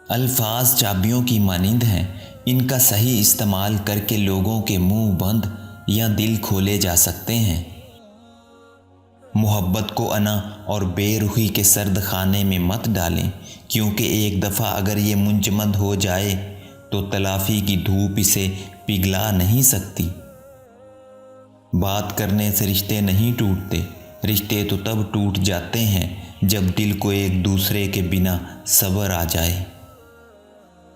الفاظ چابیوں کی مانند ہیں، ان کا صحیح استعمال کر کے لوگوں کے منہ بند یا دل کھولے جا سکتے ہیں۔ محبت کو انا اور بے رخی کے سرد خانے میں مت ڈالیں، کیونکہ ایک دفعہ اگر یہ منجمد ہو جائے تو تلافی کی دھوپ اسے پگھلا نہیں سکتی۔ بات کرنے سے رشتے نہیں ٹوٹتے، رشتے تو تب ٹوٹ جاتے ہیں جب دل کو ایک دوسرے کے بنا صبر آ جائے۔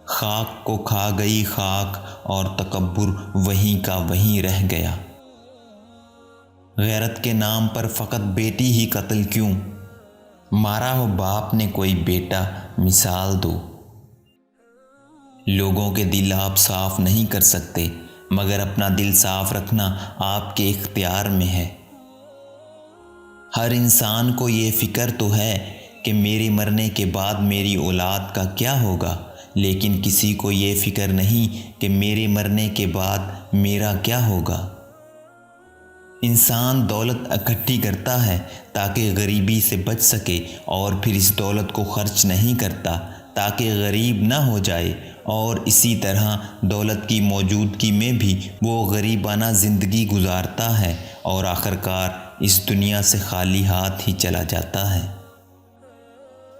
خاک کو کھا گئی خاک اور تکبر وہیں کا وہیں رہ گیا۔ غیرت کے نام پر فقط بیٹی ہی قتل کیوں؟ مارا ہو باپ نے کوئی بیٹا، مثال دو۔ لوگوں کے دل آپ صاف نہیں کر سکتے، مگر اپنا دل صاف رکھنا آپ کے اختیار میں ہے۔ ہر انسان کو یہ فکر تو ہے کہ میرے مرنے کے بعد میری اولاد کا کیا ہوگا، لیکن کسی کو یہ فکر نہیں کہ میرے مرنے کے بعد میرا کیا ہوگا۔ انسان دولت اکٹھی کرتا ہے تاکہ غریبی سے بچ سکے، اور پھر اس دولت کو خرچ نہیں کرتا تاکہ غریب نہ ہو جائے، اور اسی طرح دولت کی موجودگی میں بھی وہ غریبانہ زندگی گزارتا ہے اور آخرکار اس دنیا سے خالی ہاتھ ہی چلا جاتا ہے۔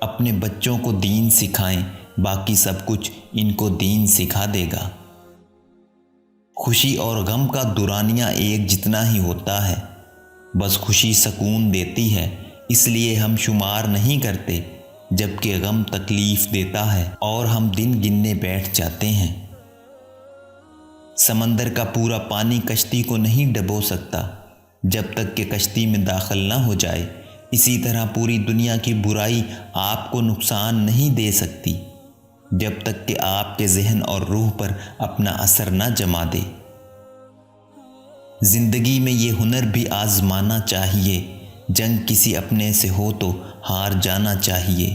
اپنے بچوں کو دین سکھائیں، باقی سب کچھ ان کو دین سکھا دے گا۔ خوشی اور غم کا دورانیہ ایک جتنا ہی ہوتا ہے، بس خوشی سکون دیتی ہے، اس لیے ہم شمار نہیں کرتے، جبکہ غم تکلیف دیتا ہے اور ہم دن گننے بیٹھ جاتے ہیں۔ سمندر کا پورا پانی کشتی کو نہیں ڈبو سکتا جب تک کہ کشتی میں داخل نہ ہو جائے، اسی طرح پوری دنیا کی برائی آپ کو نقصان نہیں دے سکتی جب تک کہ آپ کے ذہن اور روح پر اپنا اثر نہ جما دے۔ زندگی میں یہ ہنر بھی آزمانا چاہیے، جنگ کسی اپنے سے ہو تو ہار جانا چاہیے۔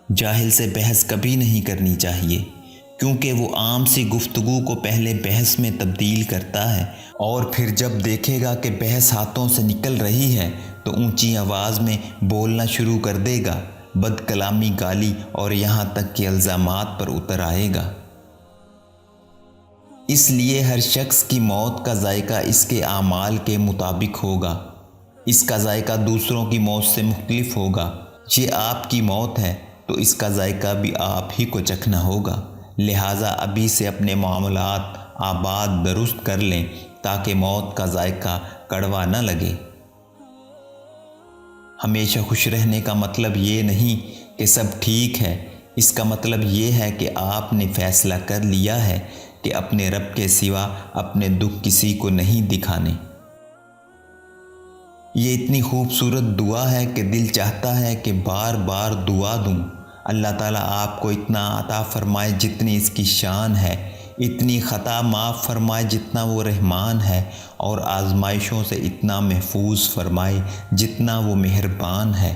جاہل سے بحث کبھی نہیں کرنی چاہیے، کیونکہ وہ عام سی گفتگو کو پہلے بحث میں تبدیل کرتا ہے، اور پھر جب دیکھے گا کہ بحث ہاتھوں سے نکل رہی ہے تو اونچی آواز میں بولنا شروع کر دے گا، بد کلامی، گالی اور یہاں تک کہ الزامات پر اتر آئے گا۔ اس لیے ہر شخص کی موت کا ذائقہ اس کے اعمال کے مطابق ہوگا، اس کا ذائقہ دوسروں کی موت سے مختلف ہوگا۔ یہ آپ کی موت ہے تو اس کا ذائقہ بھی آپ ہی کو چکھنا ہوگا، لہٰذا ابھی سے اپنے معاملات آباد درست کر لیں تاکہ موت کا ذائقہ کڑوا نہ لگے۔ ہمیشہ خوش رہنے کا مطلب یہ نہیں کہ سب ٹھیک ہے، اس کا مطلب یہ ہے کہ آپ نے فیصلہ کر لیا ہے کہ اپنے رب کے سوا اپنے دکھ کسی کو نہیں دکھانے۔ یہ اتنی خوبصورت دعا ہے کہ دل چاہتا ہے کہ بار بار دعا دوں۔ اللہ تعالیٰ آپ کو اتنا عطا فرمائے جتنی اس کی شان ہے، اتنی خطا معاف فرمائے جتنا وہ رحمان ہے، اور آزمائشوں سے اتنا محفوظ فرمائے جتنا وہ مہربان ہے۔